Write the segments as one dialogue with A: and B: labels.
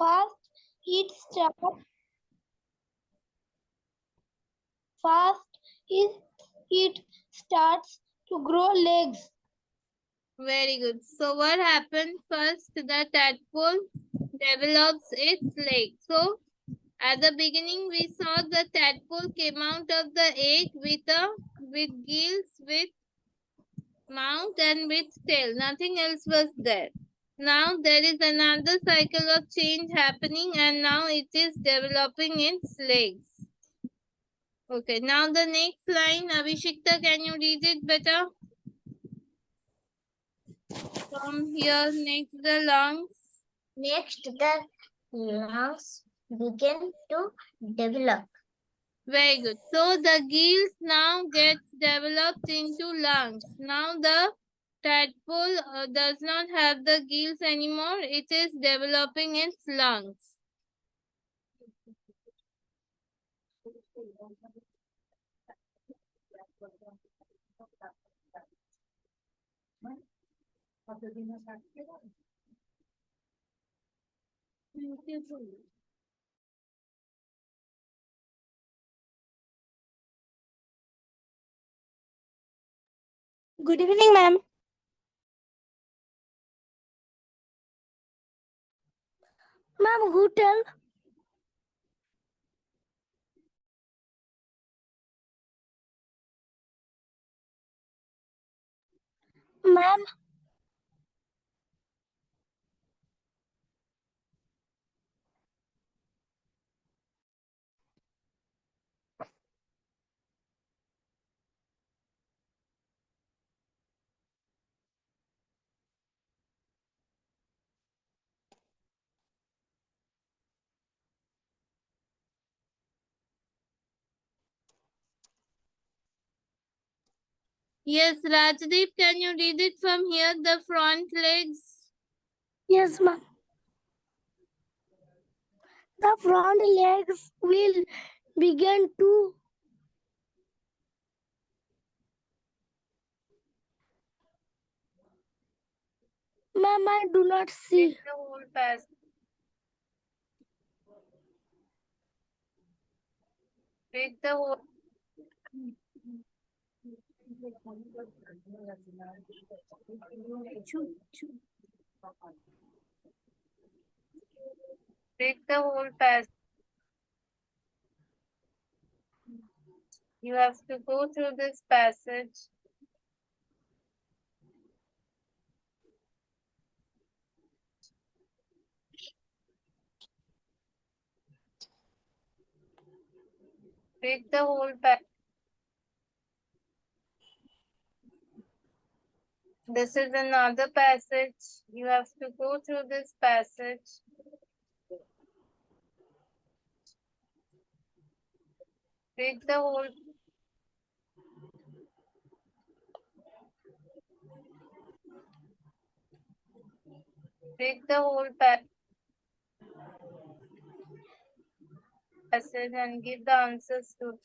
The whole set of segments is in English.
A: First, it starts to grow legs.
B: Very good. So what happened? First, the tadpole develops its leg. So at the beginning, we saw the tadpole came out of the egg with gills, with mouth, and with tail. Nothing else was there. Now there is another cycle of change happening, and now it is developing its legs. Okay. Now the next line, Abhishekta, can you read it better? From here, next the lungs.
A: Next, the lungs begin to develop.
B: Very good. So the gills now gets developed into lungs. Now the tadpole does not have the gills anymore. It is developing its lungs.
A: Good evening, ma'am. Ma'am, who tell? Ma'am,
B: Yes, Rajdeep, can you read it from here? The front legs.
A: yes, ma'am. The front legs will begin to Ma'am, I do not see.
B: Take the whole passage. Take the whole. Take the whole passage. You have to go through this passage. Take the whole passage. This is another passage. You have to go through this passage. Take the whole. Take the whole passage and give the answers to.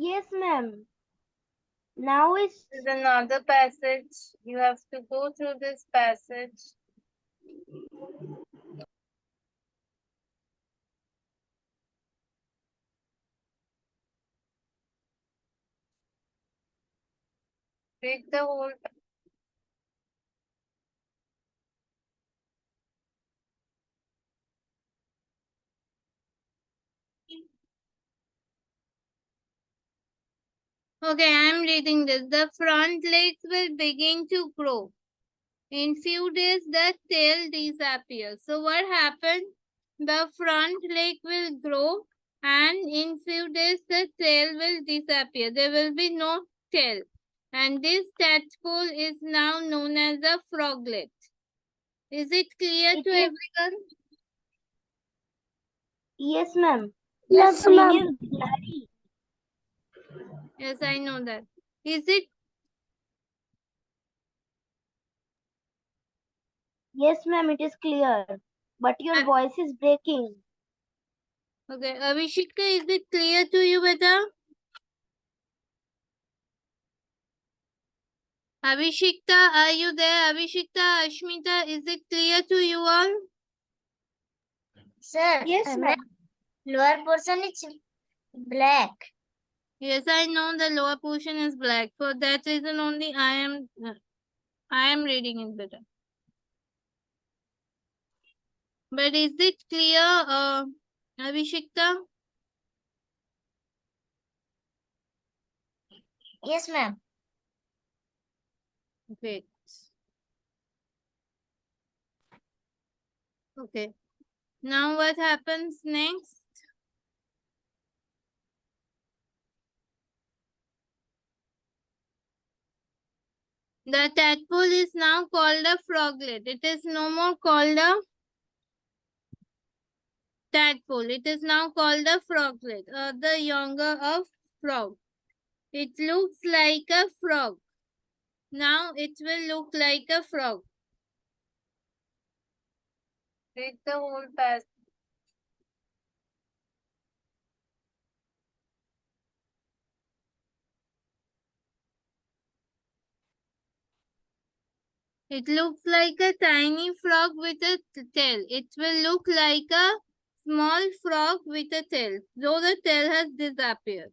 A: Yes, ma'am. Now is
B: This is another passage. You have to go through this passage. Take the whole. Okay, I am reading this. The front legs will begin to grow. In few days, the tail disappears. So what happened? The front leg will grow, and in few days, the tail will disappear. There will be no tail. And this tadpole is now known as a froglet. Is it clear to everyone?
A: yes, ma'am.
B: Yes,
A: ma'am.
B: Yes, I know that. Is it?
A: Yes, ma'am. It is clear, but your voice is breaking.
B: Okay, Abhishekta, is it clear to you, beta? Abhishekta, are you there? Abhishekta, Ashmita, is it clear to you all?
A: Sir,
C: Yes, ma'am.
A: lower portion is black.
B: Yes, I know the lower portion is black. For that reason only I am reading it better. But is it clear, Abhishekta?
A: Yes, ma'am.
B: Great. Okay. Now what happens next? The tadpole is now called a froglet. It is no more called a tadpole. It is now called a froglet, or the younger of frog. It looks like a frog. Now it will look like a frog. Read the whole passage. It looks like a tiny frog with a tail. It will look like a small frog with a tail, though the tail has disappeared.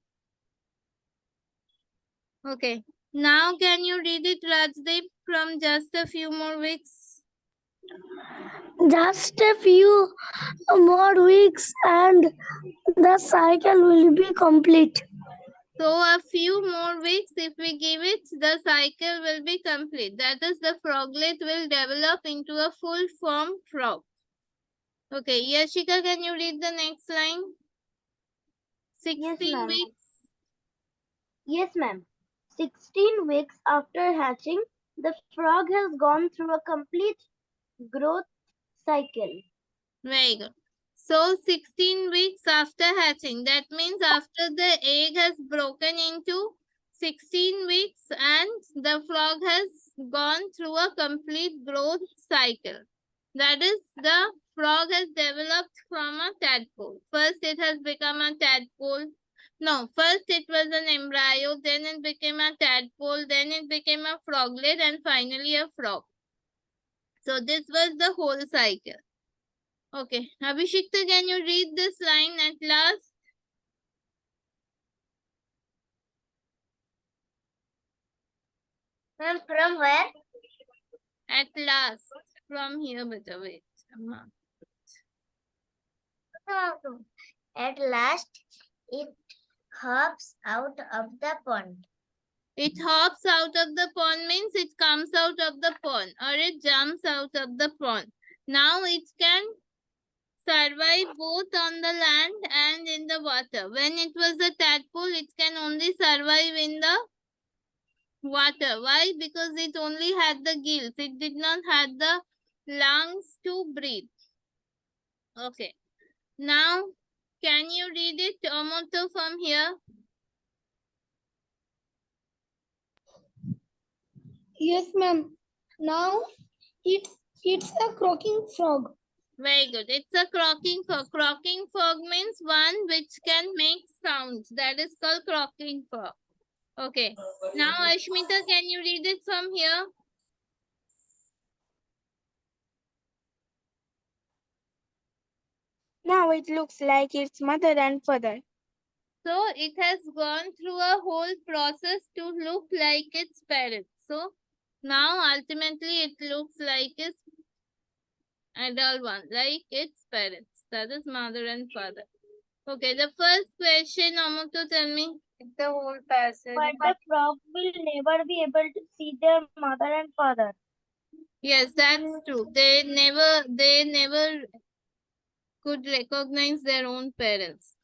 B: Okay. Now can you read it, Rajdeep, from just a few more weeks?
C: Just a few more weeks and the cycle will be complete.
B: So a few more weeks, if we give it, the cycle will be complete. That is, the froglet will develop into a full form frog. Okay, Yashika, can you read the next line? 16
A: ma'am.
B: weeks.
A: Yes, ma'am. 16 weeks after hatching, the frog has gone through a complete growth cycle.
B: Very good. So 16 weeks after hatching, that means after the egg has broken into 16 weeks and the frog has gone through a complete growth cycle. That is, the frog has developed from a tadpole. First it has become a tadpole. No, first it was an embryo, then it became a tadpole, then it became a froglet, and finally a frog. So this was the whole cycle. Okay, Abhishekta, can you read this line at last?
A: Ma'am, from where?
B: At last. From here, but wait.
A: At last, it hops out of the pond.
B: It hops out of the pond means it comes out of the pond, or it jumps out of the pond. Now it can survive both on the land and in the water. When it was a tadpole, it can only survive in the water. Why? Because it only had the gills. It did not have the lungs to breathe. Okay. Now, can you read it, Omoto, from here?
C: Yes, ma'am. Now it's a croaking frog.
B: Very good. It's a croaking frog. Croaking frog means one which can make sounds. That is called croaking frog. Okay. Now, Ashmita, can you read it from here?
C: Now it looks like its mother and father.
B: So, it has gone through a whole process to look like its parents. So, now ultimately it looks like its adult one, like its parents. That is mother and father. Okay, the first question, Amutu, tell me the whole passage.
A: But the frog will never be able to see their mother and father.
B: Yes, that's true. They never could recognize their own parents.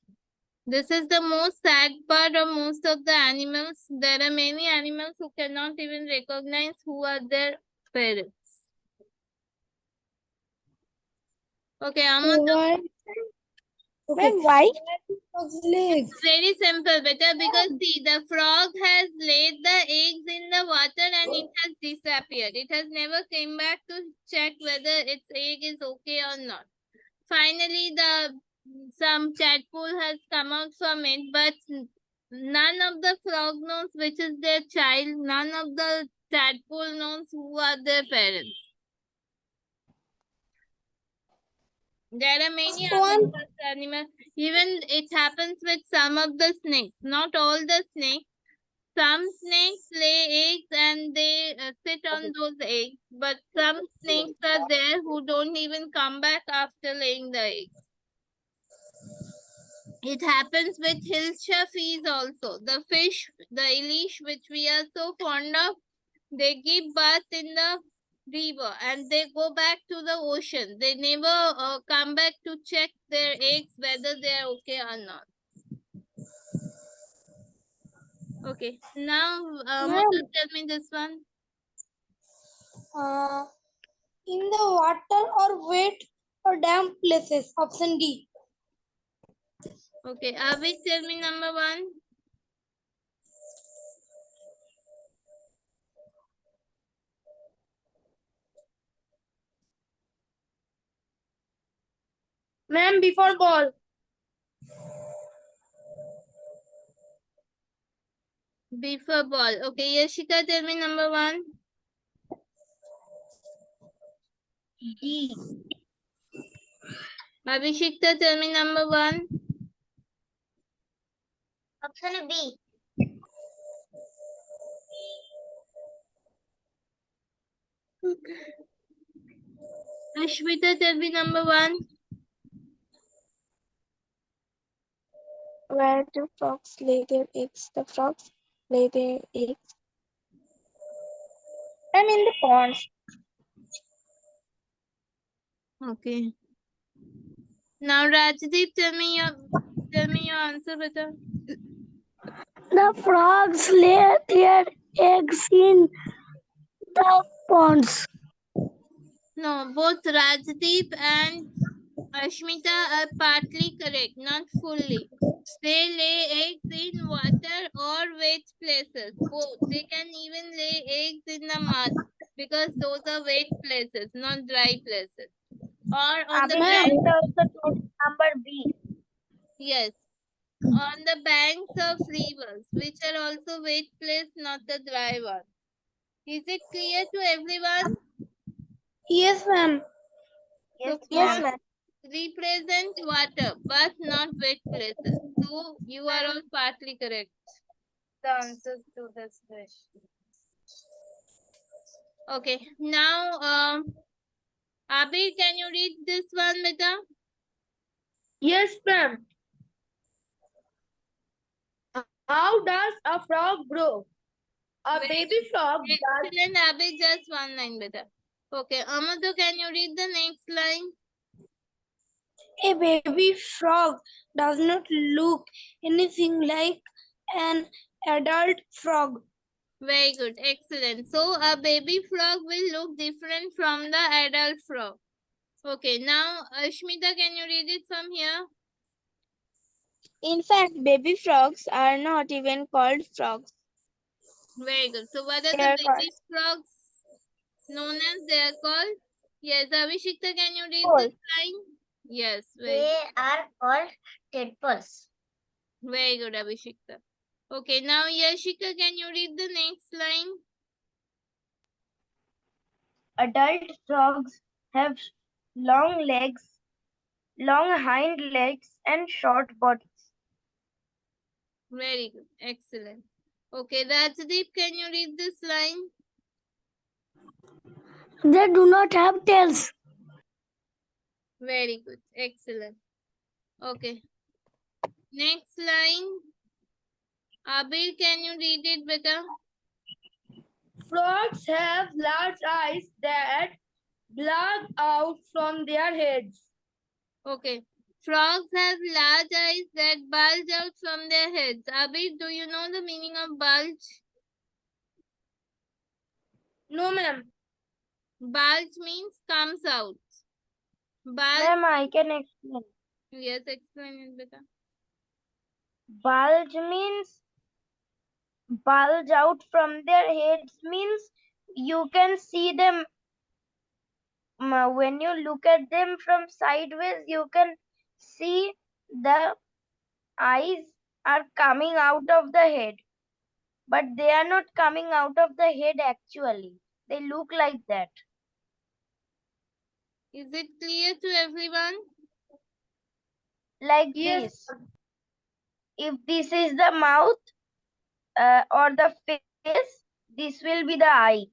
B: This is the most sad part of most of the animals. There are many animals who cannot even recognize who are their parents. Okay, Amutu.
C: Why?
B: Okay.
C: Ma'am, why? Legs.
B: It's very simple, better, because see, the frog has laid the eggs in the water and it has disappeared. It has never came back to check whether its egg is okay or not. Finally, some tadpole has come out from it, but none of the frog knows which is their child. None of the tadpole knows who are their parents. There are many other such animals. Even it happens with some of the snakes. Not all the snakes. Some snakes lay eggs and they sit on those eggs. But some snakes are there who don't even come back after laying the eggs. It happens with hilsa fish also. The fish, the elish, which we are so fond of, they give birth in the river and they go back to the ocean. They never come back to check their eggs whether they are okay or not. Okay, now Muthu, tell me this one.
C: In the water or wet or damp places. Option D.
B: Okay, Abhi, tell me number one.
C: Ma'am, before ball.
B: Before ball. Okay, Yashika, tell me number one.
A: D.
B: Abhishekta, tell me number one.
A: Option B.
B: Ashwita, tell me number one.
C: Where do frogs lay their eggs? The frogs lay their eggs. And in the ponds.
B: Okay. Now Rajdeep, tell me your answer, beta.
C: The frogs lay their eggs in the ponds.
B: No, both Rajdeep and Ashmita are partly correct, not fully. They lay eggs in water or wet places. Both. They can even lay eggs in the mud because those are wet places, not dry places. Or on the bank.
A: Number B.
B: Yes. On the banks of rivers, which are also wet place, not the dry one. Is it clear to everyone?
C: Yes, ma'am.
B: So
A: Yes,
B: ponds represent water, but not wet places. So you are all partly correct. The answer to this question. Okay, now Abir, can you read this one, beta?
C: Yes, ma'am. How does a frog grow? A
B: Very
C: baby frog does.
B: Excellent, Abir, just one line, beta. Okay, Amadou, can you read the next line?
C: A baby frog does not look anything like an adult frog.
B: Very good, excellent. So a baby frog will look different from the adult frog. Okay, now Ashmita, can you read it from here?
C: In fact, baby frogs are not even called frogs.
B: Very good. So what are
C: They
B: the
C: are called
B: baby frogs known as? They are called? Yes, Abhishekta, can you read this line? Yes,
A: They are called tadpoles.
B: very good, Abhishekta. Okay, now Yashika, can you read the next line?
A: Adult frogs have long legs, long hind legs, and short bodies.
B: Very good, excellent. Okay, Rajdeep, can you read this line?
C: They do not have tails.
B: Very good, excellent. Okay. Next line. Abir, can you read it better?
C: Frogs have large eyes that bulge out from their heads.
B: Okay. Frogs have large eyes that bulge out from their heads. Abir, do you know the meaning of bulge?
C: No, ma'am.
B: Bulge means comes out. Bulge.
A: Ma'am, I can explain.
B: Yes, explain it better.
A: Bulge means bulge out from their heads means you can see them when you look at them from sideways. You can see the eyes are coming out of the head. but they are not coming out of the head actually. They look like that.
B: Is it clear to everyone?
A: Like
C: Yes.
A: this. If this is the mouth or the face, this will be the eye.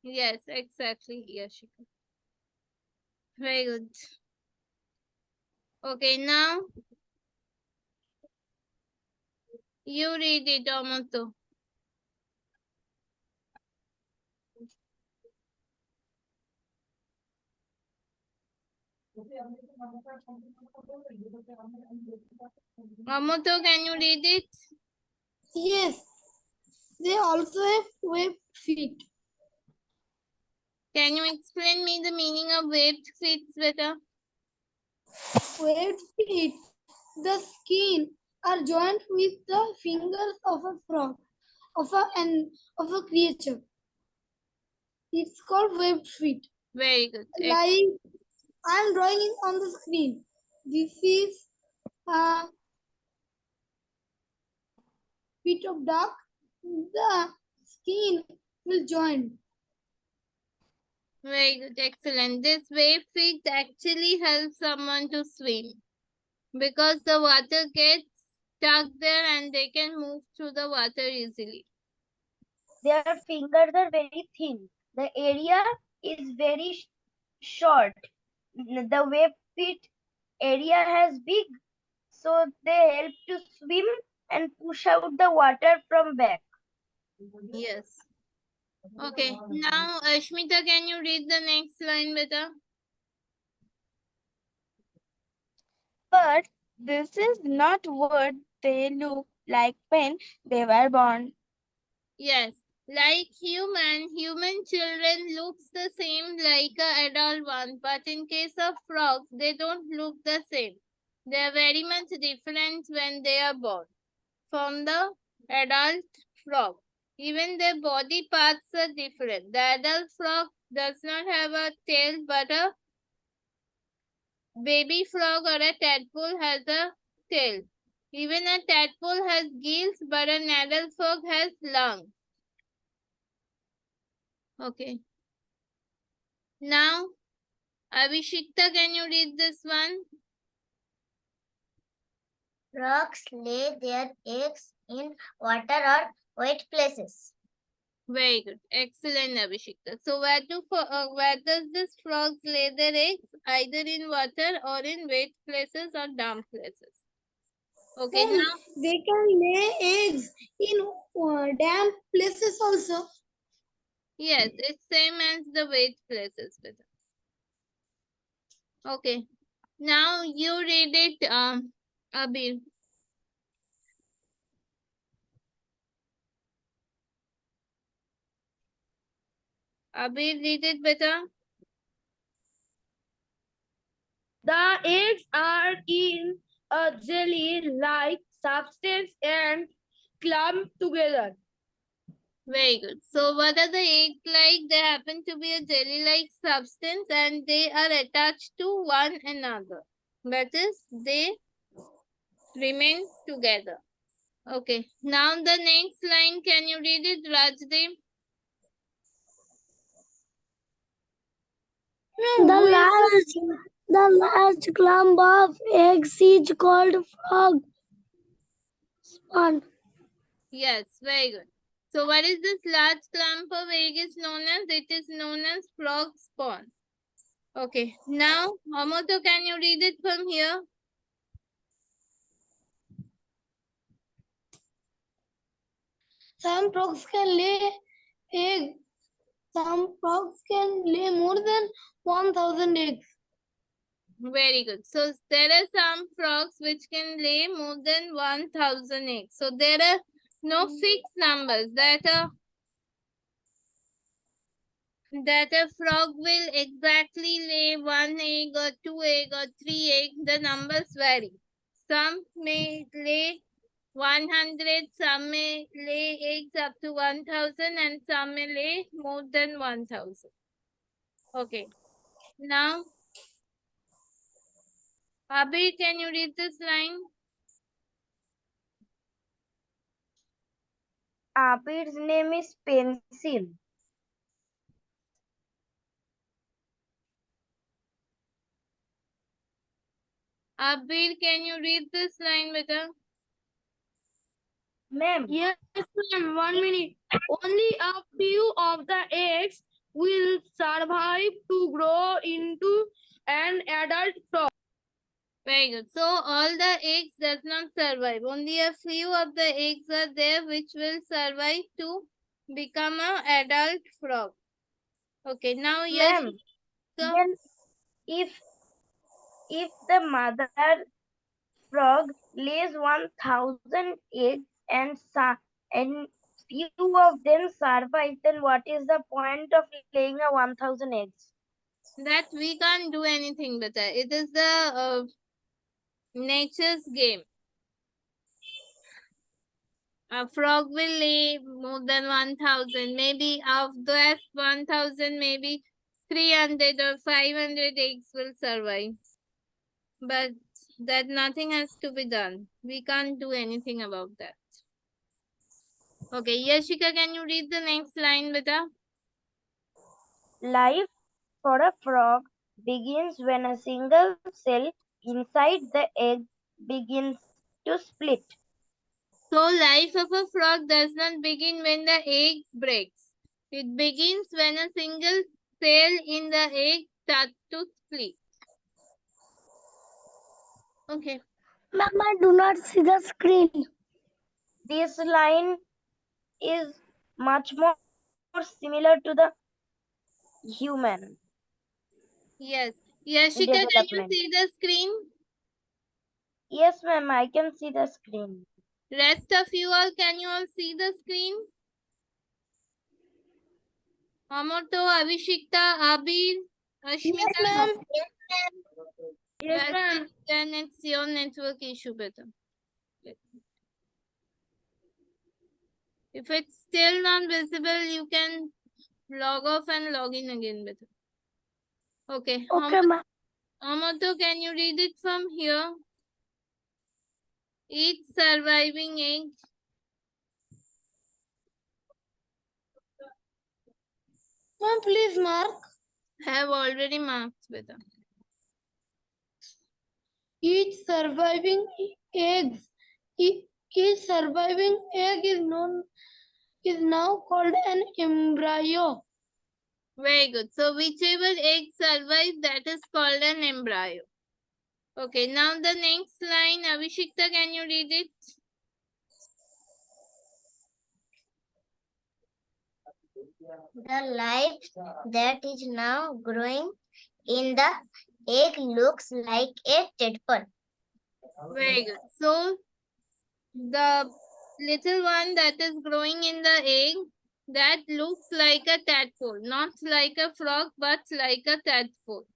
B: Yes, exactly, Yashika. Very good. Okay, now you read it, Omoto. Omoto, can you read it?
C: Yes. They also have webbed feet.
B: Can you explain me the meaning of webbed feet better?
C: Webbed feet. The skin are joined with the fingers of a frog, of a creature. It's called webbed feet.
B: Very good.
C: Like I'm drawing it on the screen. This is a bit of duck. The skin will join.
B: Very good. Excellent. This wave feet actually helps someone to swim because the water gets stuck there and they can move through the water easily.
A: Their fingers are very thin. The area is very short. The web feet area has big, so they help to swim and push out the water from back.
B: Yes. Okay. Now, Ashmita, can you read the next line better?
D: But this is not what they look like when they were born.
B: Yes. Like human children looks the same like a adult one, but in case of frogs, they don't look the same. They are very much different when they are born from the adult frog. Even their body parts are different. The adult frog does not have a tail, but a baby frog or a tadpole has a tail. Even a tadpole has gills, but an adult frog has lungs. Okay. Now, Abhishikta, can you read this one?
E: Frogs lay their eggs in water or wet places.
B: Very good. Excellent, Abhishekta. So where does this frogs lay their eggs? Either in water or in wet places or damp places. Okay,
C: Then
B: now
C: they can lay eggs in damp places also.
B: yes, it's same as the wet places. Beta. Okay. Now you read it, Abir. Abir, read it better.
D: The eggs are in a jelly-like substance and clump together.
B: Very good. So what are the eggs like? They happen to be a jelly-like substance and they are attached to one another. That is, they remain together. Okay. Now the next line, can you read it, Rajdev?
C: The large clump of eggs is called frog spawn.
B: Yes, very good. So what is this large clump of egg is known as? It is known as frog spawn. Okay. Now, Mamoto, can you read it from here?
C: Some frogs can lay eggs. Some frogs can lay more than 1,000 eggs.
B: Very good. So there are some frogs which can lay more than 1,000 eggs. So there are no fixed numbers that a frog will exactly lay 1 egg or 2 egg or 3 egg. The numbers vary. Some may lay 100, some may lay eggs up to 1,000 and some may lay more than 1,000. Okay. Now, Abhi, can you read this line?
A: Abir's name is Pencil.
B: Abir, can you read this line, beta?
A: Ma'am,
C: Yes, ma'am. 1 minute. Only a few of the eggs will survive to grow into an adult frog.
B: Very good. So all the eggs does not survive. Only a few of the eggs are there which will survive to become an adult frog. Okay, now yes.
A: ma'am, then if the mother frog lays 1,000 eggs and few of them survive, then what is the point of laying a 1,000 eggs?
B: That we can't do anything with it. It is the nature's game. A frog will lay more than 1,000. Maybe of that 1,000, maybe 300 or 500 eggs will survive. But that nothing has to be done. We can't do anything about that. Okay, Yashika, can you read the next line, beta?
A: Life for a frog begins when a single cell inside the egg begins to split.
B: So life of a frog does not begin when the egg breaks. It begins when a single cell in the egg starts to split. Okay.
C: Ma'am, I do not see the screen.
A: This line is much more similar to the human
B: Yes. Yashika, can you
A: development.
B: see the screen?
A: Yes, ma'am, I can see the screen.
B: Rest of you all, can you all see the screen? Amoto, Avishikta, Abir, Ashmita.
C: Yes, ma'am.
E: Yes, ma'am.
C: Yes, ma'am.
B: Then it's your network issue, beta. If it's still not visible, you can log off and log in again, beta. Okay.
C: Okay, ma'am.
B: Amoto, can you read it from here? Each surviving egg
C: Ma'am, please mark.
B: have already marked, beta.
C: Each surviving eggs, each surviving egg is now called an embryo.
B: Very good. So whichever egg survives, that is called an embryo. Okay, now the next line, Avishikta, can you read it?
E: The life that is now growing in the egg looks like a tadpole.
B: Very good. So the little one that is growing in the egg, that looks like a tadpole, not like a frog, but like a tadpole.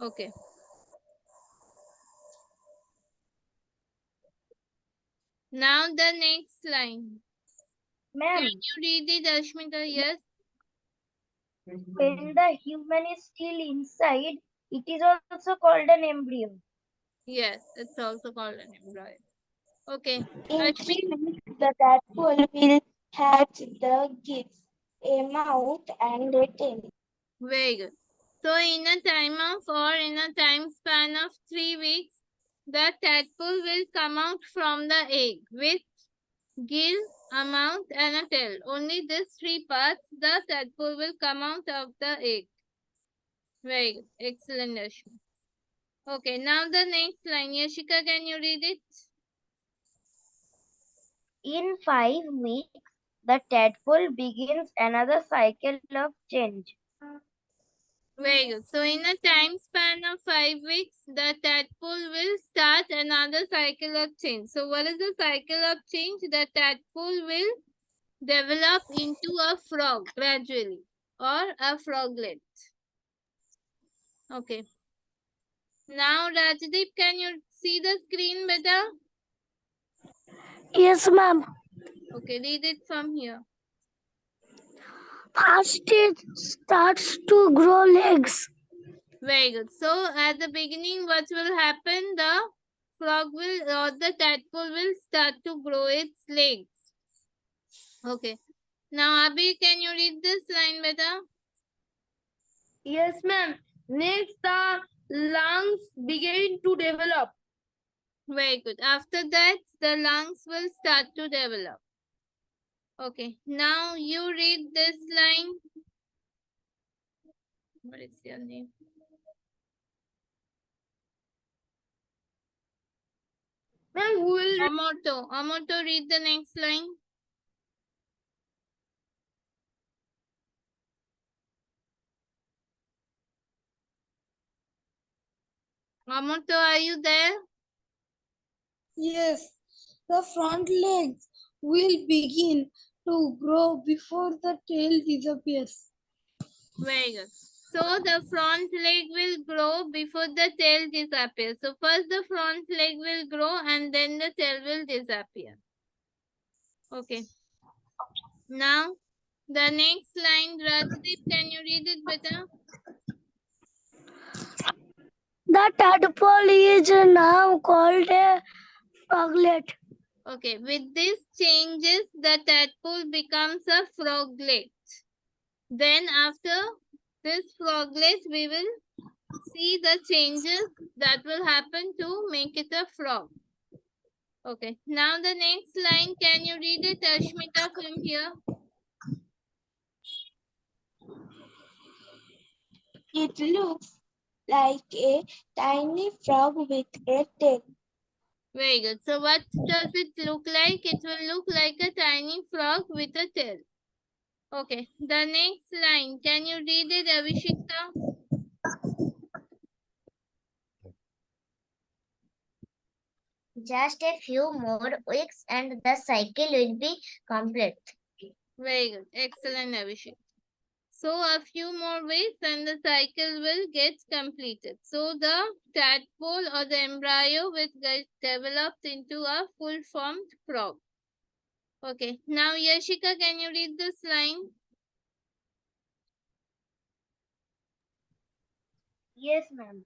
B: Okay. Now the next line. Can
A: Ma'am,
B: you read it, Ashmita? Yes.
A: when the human is still inside, it is also called an embryo.
B: Yes, it's also called an embryo. Okay.
D: In
B: Ashmita.
D: 3 weeks, the tadpole will hatch the gives a mouth and a tail.
B: Very good. So in a time span of 3 weeks, the tadpole will come out from the egg with gill, a mouth and a tail. Only these 3 parts, the tadpole will come out of the egg. Very good. Excellent, Ashmi. Okay, now the next line. Yashika, can you read it?
A: In 5 weeks, the tadpole begins another cycle of change.
B: Very good. So in a time span of 5 weeks, the tadpole will start another cycle of change. So what is the cycle of change? The tadpole will develop into a frog gradually or a froglet. Okay. Now Rajdeep, can you see the screen better?
C: Yes, ma'am.
B: Okay, read it from here.
C: First, it starts to grow legs.
B: Very good. So at the beginning, what will happen? The frog will or the tadpole will start to grow its legs. Okay. Now, Abhi, can you read this line better?
C: Yes, ma'am. Next, the lungs begin to develop.
B: Very good. After that, the lungs will start to develop. Okay. Now, you read this line. What is your name?
C: Ma'am, who will
B: Amoto. Amoto, read the next line. Amoto, are you there?
C: Yes, the front legs will begin to grow before the tail disappears.
B: Very good. So the front leg will grow before the tail disappears. So first the front leg will grow and then the tail will disappear. Okay. Now the next line, Rajdeep, can you read it better?
C: The tadpole is now called a froglet.
B: Okay. With these changes, the tadpole becomes a froglet. Then after this froglet, we will see the changes that will happen to make it a frog. Okay. Now the next line, can you read it, Ashmita, from here?
D: It looks like a tiny frog with a tail.
B: Very good. So what does it look like? It will look like a tiny frog with a tail. Okay. The next line, can you read it, Avishikta?
E: Just a few more weeks and the cycle will be complete.
B: Very good. Excellent, Avishikta. So a few more weeks and the cycle will get completed. So the tadpole or the embryo will get developed into a full-formed frog. Okay. Now, Yashika, can you read this line?
A: Yes, ma'am.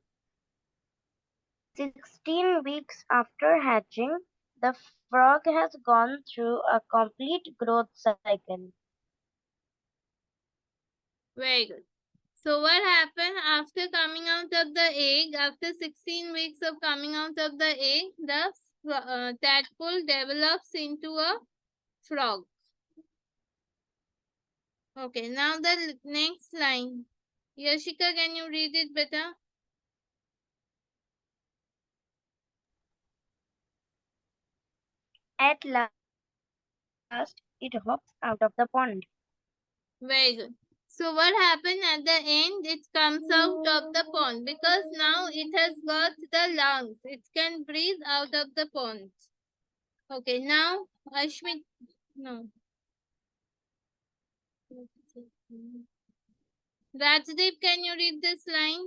A: 16 weeks after hatching, the frog has gone through a complete growth cycle.
B: Very good. So what happened after coming out of the egg? After 16 weeks of coming out of the egg, the tadpole develops into a frog. Okay, now the next line. Yashika, can you read it better?
A: At last, it hops out of the pond.
B: Very good. So what happened at the end? It comes out of the pond because now it has got the lungs. It can breathe out of the pond. Okay, now Ashmit, no. Rajdeep, can you read this line?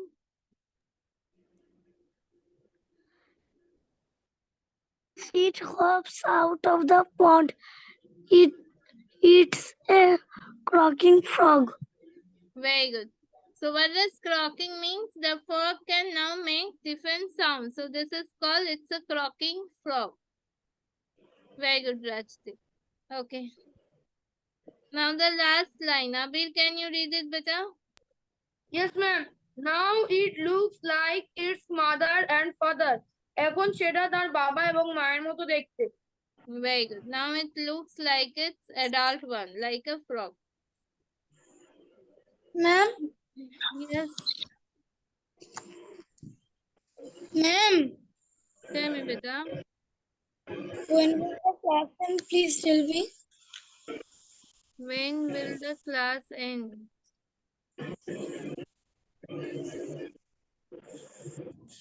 C: It hops out of the pond. It eats a croaking frog.
B: Very good. So what does croaking means? The frog can now make different sounds. So this is called, it's a croaking frog. Very good, Rajdeep. Okay. Now the last line. Abir, can you read it better?
C: Yes, ma'am. Now it looks like its mother and father. এখন সেটা তার বাবা এবং মায়ের মতো দেখতে।
B: Very good. Now it looks like it's adult one, like a frog.
C: Ma'am,
B: Yes.
C: ma'am,
B: Tell me, beta.
C: when will the class end? Please tell me.
B: When will the class end?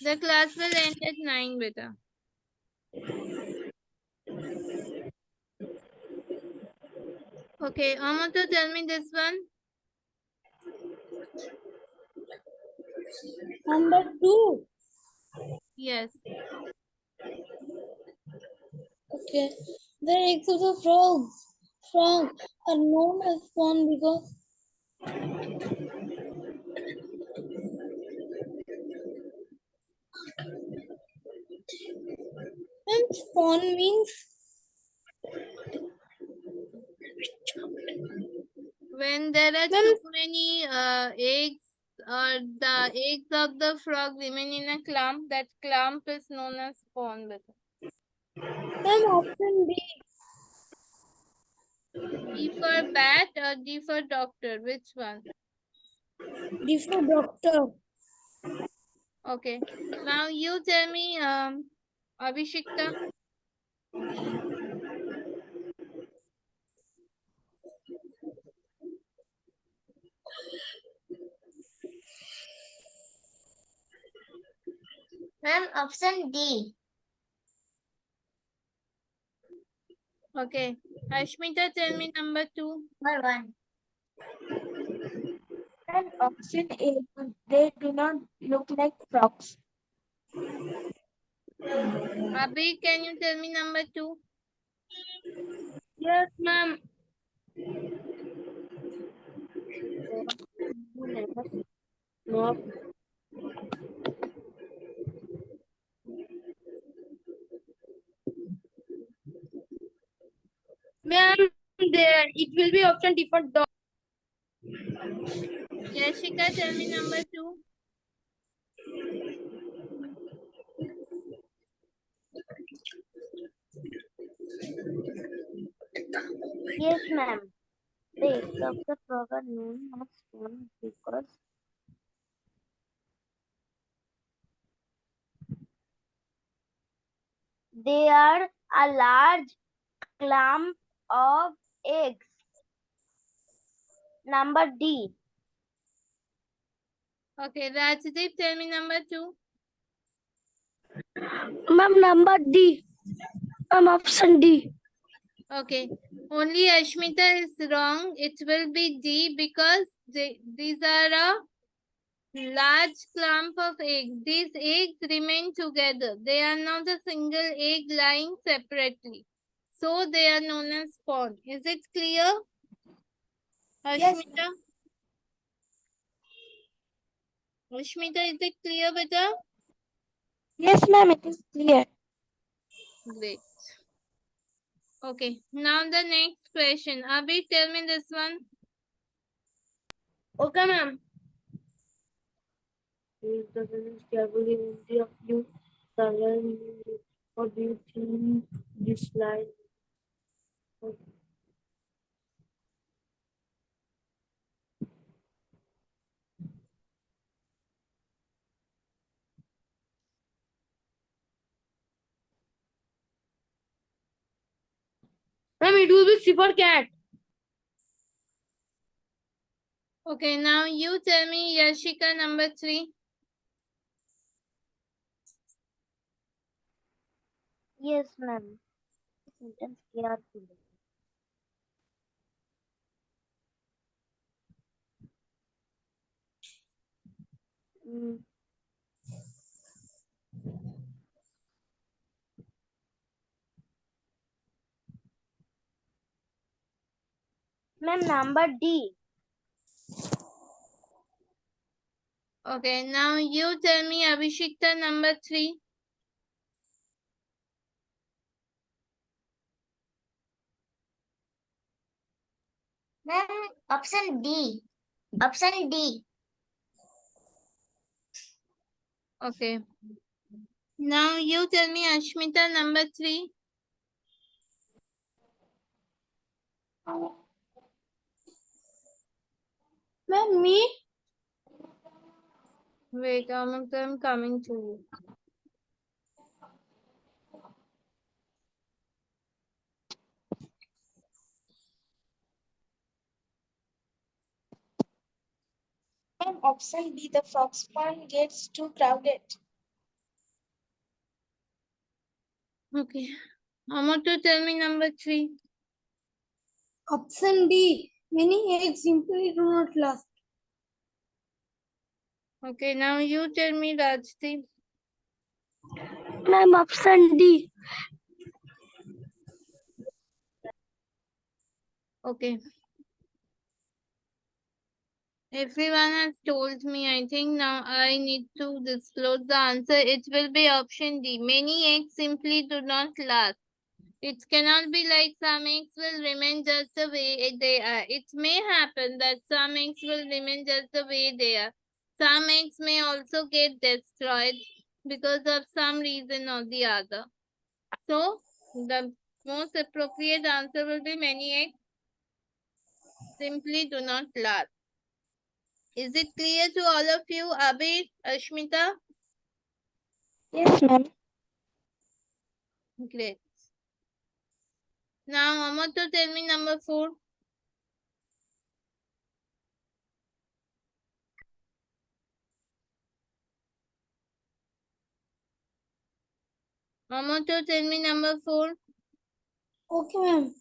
B: The class will end at 9, beta. Okay, Amato, tell me this one.
C: Number 2.
B: Yes.
C: Okay. The eggs of the frog are known as spawn because spawn means
B: When there are
C: Ma'am,
B: too many eggs or the eggs of the frog remain in a clump, that clump is known as spawn.
C: ma'am, option B.
B: D for bat or D for doctor? Which one?
C: D for doctor.
B: Okay. Now you tell me, Abhishekta.
E: Ma'am, option D.
B: Okay. Ashmita, tell me number 2.
E: Number 1.
D: And option A, they do not look like frogs.
B: Abhi, can you tell me number 2?
C: Yes, ma'am.
D: No.
C: Ma'am, there it will be option D for dog.
B: Yashika, tell me number 2.
A: Yes, ma'am. The eggs of the frog are known as spawn because they are a large clump of eggs. Number D.
B: Okay. Rajdeep, tell me number 2.
C: Ma'am, number D. Ma'am, option D.
B: Okay. Only Ashmita is wrong. It will be D because these are a large clump of eggs. These eggs remain together. They are not a single egg lying separately. So they are known as spawn. Is it clear,
C: Yes.
B: Ashmita? Ashmita, is it clear, beta?
D: Yes, ma'am, it is clear.
B: Great. Okay. Now the next question. Abhi, tell me this one.
C: Okay, ma'am.
D: Is the vocabulary of you, Saran, what do you think this line?
C: Ma'am, it will be C for cat.
B: Okay. Now you tell me, Yashika, number 3.
A: Yes, ma'am. Sentence carefully. Mm. Ma'am, number D.
B: Okay. Now you tell me, Abhishekta, number 3.
E: Ma'am, option D. Option D.
B: Okay. Now you tell me, Ashmita, number 3.
C: Ma'am, me?
B: Wait, I'm coming to you.
D: And option B, the frog spawn gets too crowded.
B: Okay. Amato, tell me number 3.
C: Option D. Many eggs simply do not last.
B: Okay, now you tell me, Rajdeep.
C: Ma'am, option D.
B: Okay. Everyone has told me. I think now I need to disclose the answer. It will be option D. Many eggs simply do not last. It cannot be like some eggs will remain just the way they are. It may happen that some eggs will remain just the way they are. Some eggs may also get destroyed because of some reason or the other. So, the most appropriate answer will be many eggs simply do not last. Is it clear to all of you, Abid, Ashmita?
D: Yes, ma'am.
B: Great. Now, Amato, tell me number 4. Amato, tell me number 4.
C: Okay, ma'am.